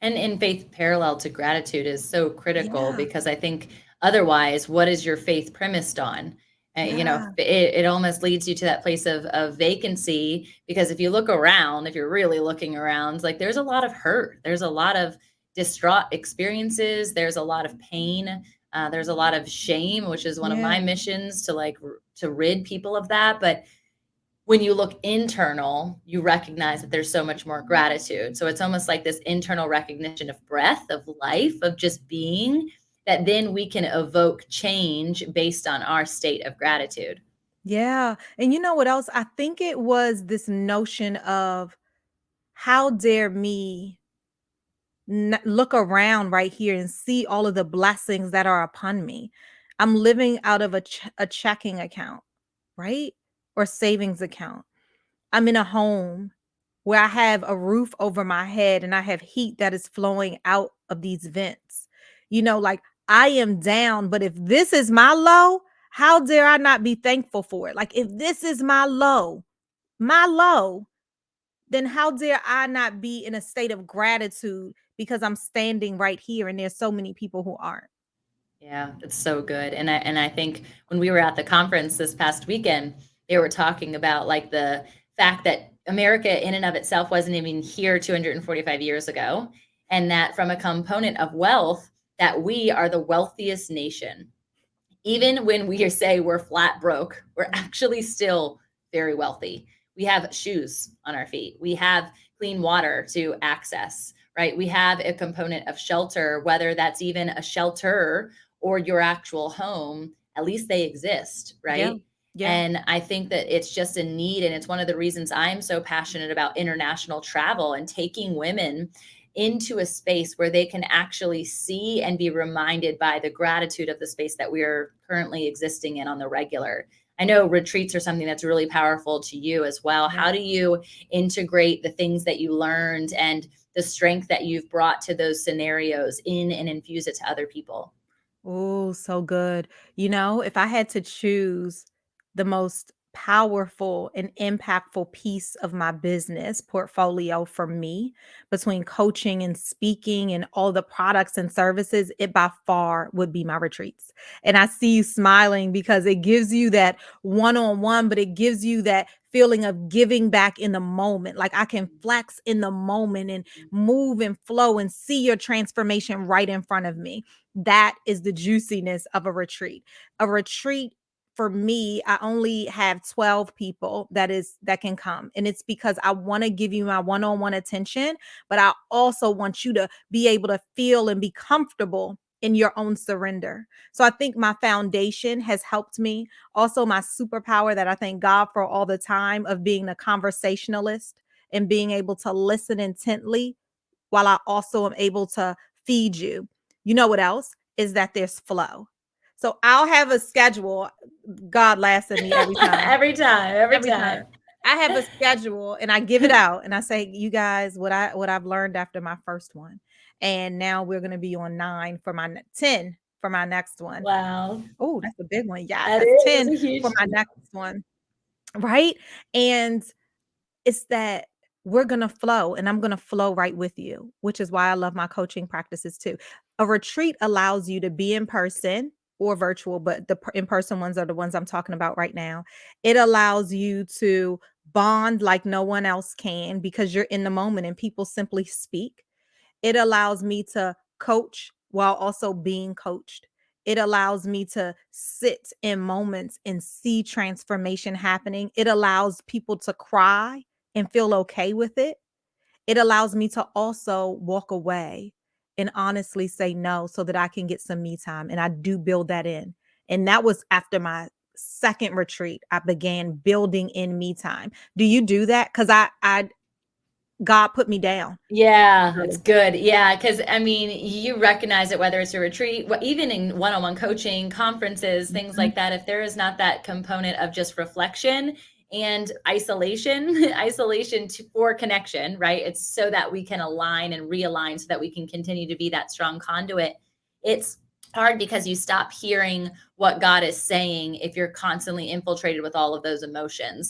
And in faith parallel to gratitude is so critical Yeah. because I think otherwise, what is your faith premised on? Yeah. It almost leads you to that place of vacancy because if you look around, if you're really looking around, like there's a lot of hurt, there's a lot of distraught experiences, there's a lot of pain, there's a lot of shame, which is one of my Yeah. missions to to rid people of that. But when you look internal, you recognize that there's so much more gratitude. So it's almost like this internal recognition of breath, of life, of just being, that then we can evoke change based on our state of gratitude. Yeah. And you know what else? I think it was this notion of how dare me look around right here and see all of the blessings that are upon me. I'm living out of a checking account, right? Or savings account. I'm in a home where I have a roof over my head and I have heat that is flowing out of these vents. Like I am down, but if this is my low, how dare I not be thankful for it? Like if this is my low, then how dare I not be in a state of gratitude because I'm standing right here and there's so many people who aren't. Yeah, it's so good. And I think when we were at the conference this past weekend, they were talking about like the fact that America in and of itself wasn't even here 245 years ago, and that from a component of wealth, that we are the wealthiest nation. Even when we say we're flat broke, we're actually still very wealthy. We have shoes on our feet. We have clean water to access, right? We have a component of shelter, whether that's even a shelter or your actual home, at least they exist, Yeah. right? Yeah. And I think that it's just a need. And it's one of the reasons I'm so passionate about international travel and taking women into a space where they can actually see and be reminded by the gratitude of the space that we are currently existing in on the regular. I know retreats are something that's really powerful to you as well. Yeah. How do you integrate the things that you learned and the strength that you've brought to those scenarios in and infuse it to other people? Oh, so good. If I had to choose the most powerful and impactful piece of my business portfolio for me between coaching and speaking and all the products and services, it by far would be my retreats. And I see you smiling because it gives you that one on one, but it gives you that feeling of giving back in the moment. Like I can flex in the moment and move and flow and see your transformation right in front of me. That is the juiciness of a retreat. A retreat for me, I only have 12 people that can come. And it's because I want to give you my one-on-one attention, but I also want you to be able to feel and be comfortable in your own surrender. So I think my foundation has helped me. Also, my superpower that I thank God for all the time of being a conversationalist and being able to listen intently while I also am able to feed you. You know what else? Is that there's flow. So I'll have a schedule. God laughs at me every time. Every time, every Every time. time. I have a schedule and I give it out and I say, you guys, what I've learned after my first one. And now we're gonna be on 9 for my 10 for my next one. Wow. Oh, that's a big one. That Yes, is 10 a huge. for my next one. Right. And it's that we're going to flow and I'm going to flow right with you, which is why I love my coaching practices too. A retreat allows you to be in person or virtual, but the in person ones are the ones I'm talking about right now. It allows you to bond like no one else can because you're in the moment and people simply speak. It allows me to coach while also being coached. It allows me to sit in moments and see transformation happening. It allows people to cry and feel okay with it. It allows me to also walk away and honestly say no so that I can get some me time. And I do build that in. And that was after my second retreat. I began building in me time. Do you do that? Because I God put me down. Yeah, that's good. Yeah, because I mean, you recognize it whether it's a retreat, even in one-on-one coaching, conferences, things Mhm. like that. If there is not that component of just reflection and isolation, for connection, right? It's so that we can align and realign so that we can continue to be that strong conduit. It's hard because you stop hearing what God is saying if you're constantly infiltrated with all of those emotions.